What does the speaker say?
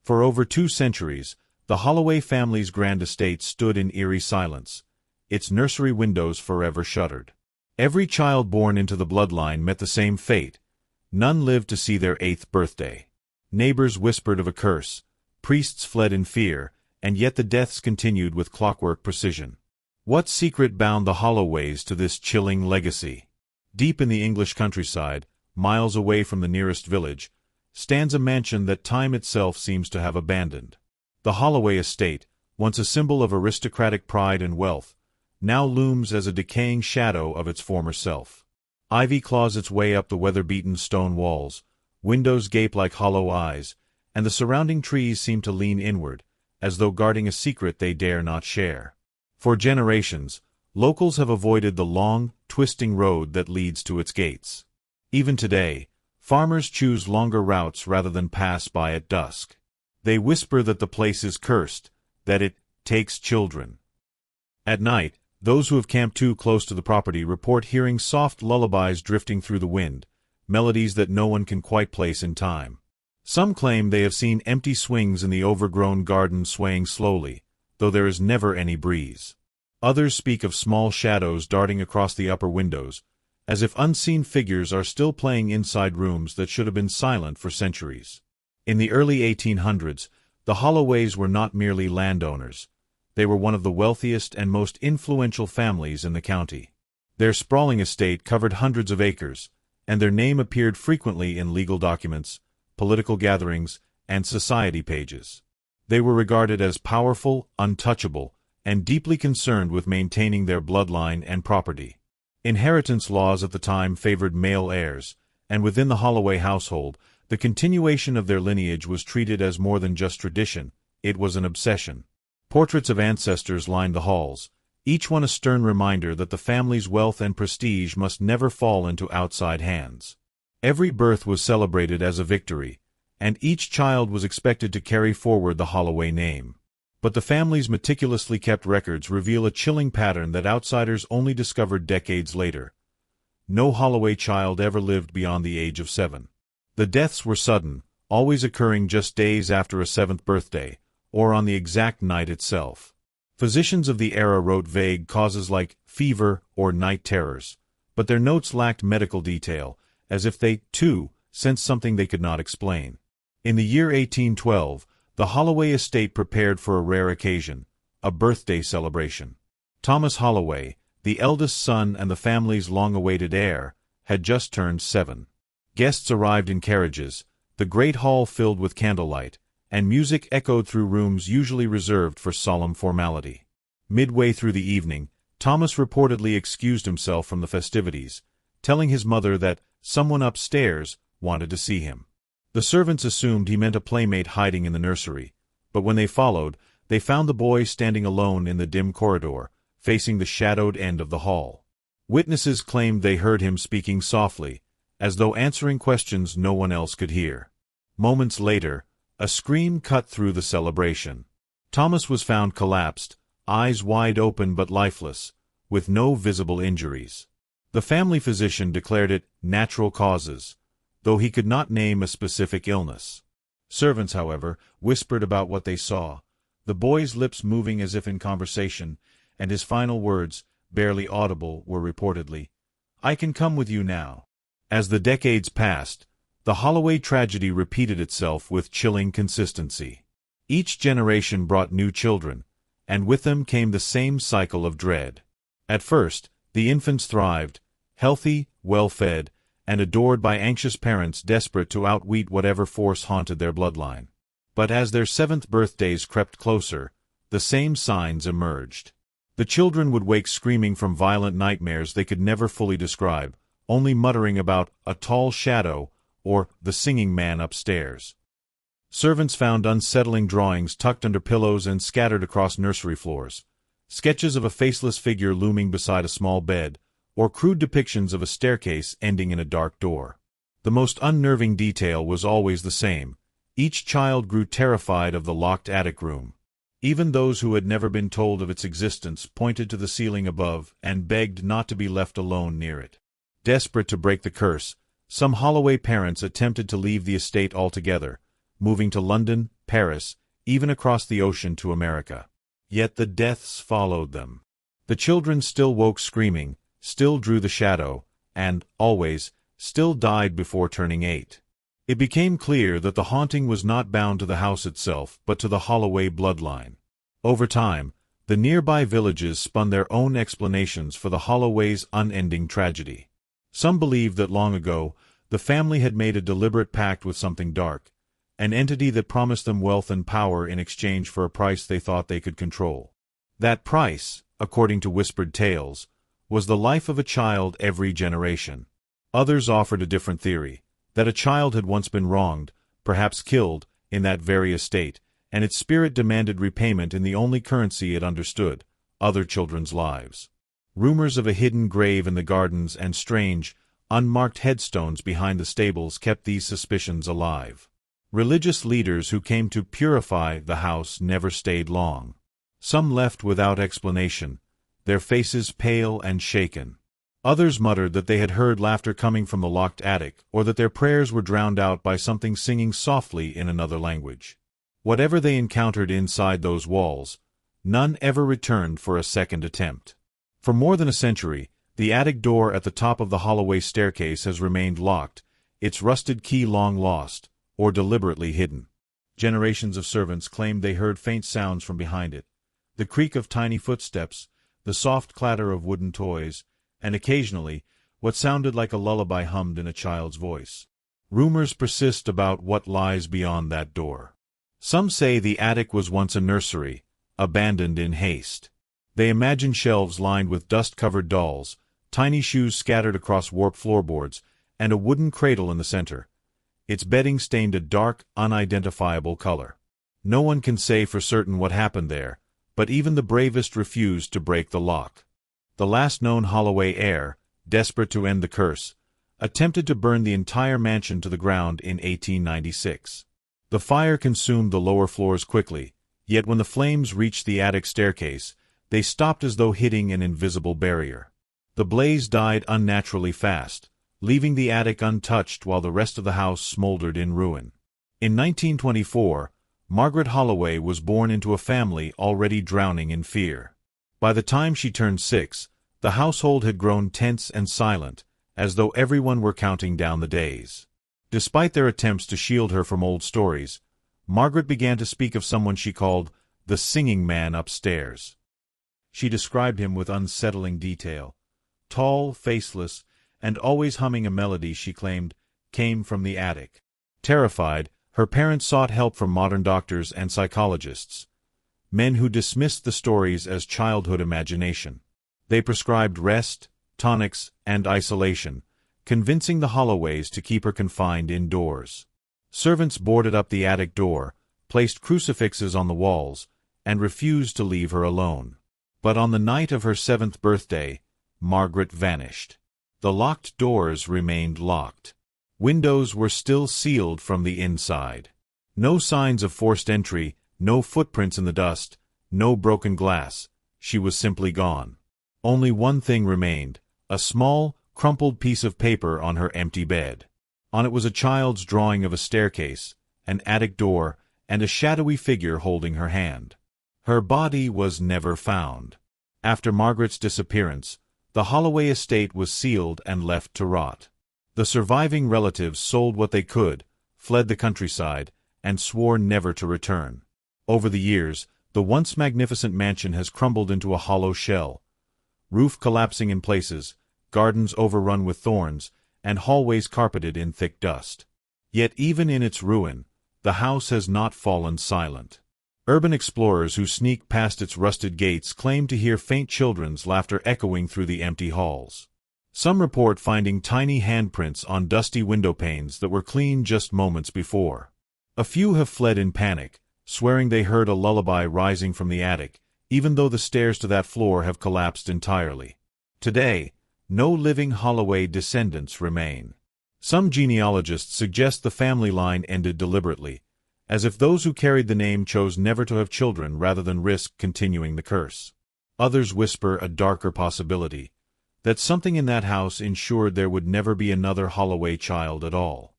For over 2 centuries, the Holloway family's grand estate stood in eerie silence, its nursery windows forever shuttered. Every child born into the bloodline met the same fate. None lived to see their 8th birthday. Neighbors whispered of a curse, priests fled in fear, and yet the deaths continued with clockwork precision. What secret bound the Holloways to this chilling legacy? Deep in the English countryside, miles away from the nearest village, stands a mansion that time itself seems to have abandoned. The Holloway estate, once a symbol of aristocratic pride and wealth, now looms as a decaying shadow of its former self. Ivy claws its way up the weather-beaten stone walls, windows gape like hollow eyes, and the surrounding trees seem to lean inward, as though guarding a secret they dare not share. For generations, locals have avoided the long, twisting road that leads to its gates. Even today, farmers choose longer routes rather than pass by at dusk. They whisper that the place is cursed, that it takes children. At night, those who have camped too close to the property report hearing soft lullabies drifting through the wind, melodies that no one can quite place in time. Some claim they have seen empty swings in the overgrown garden swaying slowly, though there is never any breeze. Others speak of small shadows darting across the upper windows, as if unseen figures are still playing inside rooms that should have been silent for centuries. In the early 1800s, the Holloways were not merely landowners. They were one of the wealthiest and most influential families in the county. Their sprawling estate covered hundreds of acres, and their name appeared frequently in legal documents, political gatherings, and society pages. They were regarded as powerful, untouchable, and deeply concerned with maintaining their bloodline and property. Inheritance laws at the time favored male heirs, and within the Holloway household, the continuation of their lineage was treated as more than just tradition, it was an obsession. Portraits of ancestors lined the halls, each one a stern reminder that the family's wealth and prestige must never fall into outside hands. Every birth was celebrated as a victory, and each child was expected to carry forward the Holloway name. But the family's meticulously kept records reveal a chilling pattern that outsiders only discovered decades later. No Holloway child ever lived beyond the age of 7. The deaths were sudden, always occurring just days after a 7th birthday, or on the exact night itself. Physicians of the era wrote vague causes like fever or night terrors, but their notes lacked medical detail, as if they, too, sensed something they could not explain. In the year 1812, the Holloway estate prepared for a rare occasion, a birthday celebration. Thomas Holloway, the eldest son and the family's long-awaited heir, had just turned 7. Guests arrived in carriages, the great hall filled with candlelight, and music echoed through rooms usually reserved for solemn formality. Midway through the evening, Thomas reportedly excused himself from the festivities, telling his mother that someone upstairs wanted to see him. The servants assumed he meant a playmate hiding in the nursery, but when they followed, they found the boy standing alone in the dim corridor, facing the shadowed end of the hall. Witnesses claimed they heard him speaking softly, as though answering questions no one else could hear. Moments later, a scream cut through the celebration. Thomas was found collapsed, eyes wide open but lifeless, with no visible injuries. The family physician declared it natural causes, though he could not name a specific illness. Servants, however, whispered about what they saw, the boy's lips moving as if in conversation, and his final words, barely audible, were reportedly, "I can come with you now." As the decades passed, the Holloway tragedy repeated itself with chilling consistency. Each generation brought new children, and with them came the same cycle of dread. At first, the infants thrived, healthy, well-fed, and adored by anxious parents desperate to outwit whatever force haunted their bloodline. But as their 7th birthdays crept closer, the same signs emerged. The children would wake screaming from violent nightmares they could never fully describe, only muttering about a tall shadow or the singing man upstairs. Servants found unsettling drawings tucked under pillows and scattered across nursery floors, sketches of a faceless figure looming beside a small bed, or crude depictions of a staircase ending in a dark door. The most unnerving detail was always the same. Each child grew terrified of the locked attic room. Even those who had never been told of its existence pointed to the ceiling above and begged not to be left alone near it. Desperate to break the curse, some Holloway parents attempted to leave the estate altogether, moving to London, Paris, even across the ocean to America. Yet the deaths followed them. The children still woke screaming, still drew the shadow, and, always, still died before turning 8. It became clear that the haunting was not bound to the house itself, but to the Holloway bloodline. Over time, the nearby villages spun their own explanations for the Holloways' unending tragedy. Some believed that long ago, the family had made a deliberate pact with something dark, an entity that promised them wealth and power in exchange for a price they thought they could control. That price, according to whispered tales, was the life of a child every generation. Others offered a different theory, that a child had once been wronged, perhaps killed, in that very estate, and its spirit demanded repayment in the only currency it understood, other children's lives. Rumors of a hidden grave in the gardens and strange, unmarked headstones behind the stables kept these suspicions alive. Religious leaders who came to purify the house never stayed long. Some left without explanation, their faces pale and shaken. Others muttered that they had heard laughter coming from the locked attic, or that their prayers were drowned out by something singing softly in another language. Whatever they encountered inside those walls, none ever returned for a second attempt. For more than a century, the attic door at the top of the Holloway staircase has remained locked, its rusted key long lost, or deliberately hidden. Generations of servants claimed they heard faint sounds from behind it, the creak of tiny footsteps, the soft clatter of wooden toys, and occasionally, what sounded like a lullaby hummed in a child's voice. Rumors persist about what lies beyond that door. Some say the attic was once a nursery, abandoned in haste. They imagine shelves lined with dust-covered dolls, tiny shoes scattered across warped floorboards, and a wooden cradle in the center, its bedding stained a dark, unidentifiable color. No one can say for certain what happened there, but even the bravest refused to break the lock. The last known Holloway heir, desperate to end the curse, attempted to burn the entire mansion to the ground in 1896. The fire consumed the lower floors quickly, yet when the flames reached the attic staircase, they stopped as though hitting an invisible barrier. The blaze died unnaturally fast, leaving the attic untouched while the rest of the house smoldered in ruin. In 1924, Margaret Holloway was born into a family already drowning in fear. By the time she turned 6, the household had grown tense and silent, as though everyone were counting down the days. Despite their attempts to shield her from old stories, Margaret began to speak of someone she called the singing man upstairs. She described him with unsettling detail. Tall, faceless, and always humming a melody she claimed came from the attic. Terrified, her parents sought help from modern doctors and psychologists, men who dismissed the stories as childhood imagination. They prescribed rest, tonics, and isolation, convincing the Holloways to keep her confined indoors. Servants boarded up the attic door, placed crucifixes on the walls, and refused to leave her alone. But on the night of her 7th birthday, Margaret vanished. The locked doors remained locked. Windows were still sealed from the inside. No signs of forced entry, no footprints in the dust, no broken glass. She was simply gone. Only one thing remained, a small, crumpled piece of paper on her empty bed. On it was a child's drawing of a staircase, an attic door, and a shadowy figure holding her hand. Her body was never found. After Margaret's disappearance, the Holloway estate was sealed and left to rot. The surviving relatives sold what they could, fled the countryside, and swore never to return. Over the years, the once magnificent mansion has crumbled into a hollow shell, roof collapsing in places, gardens overrun with thorns, and hallways carpeted in thick dust. Yet even in its ruin, the house has not fallen silent. Urban explorers who sneak past its rusted gates claim to hear faint children's laughter echoing through the empty halls. Some report finding tiny handprints on dusty window panes that were clean just moments before. A few have fled in panic, swearing they heard a lullaby rising from the attic, even though the stairs to that floor have collapsed entirely. Today, no living Holloway descendants remain. Some genealogists suggest the family line ended deliberately, as if those who carried the name chose never to have children rather than risk continuing the curse. Others whisper a darker possibility, that something in that house ensured there would never be another Holloway child at all.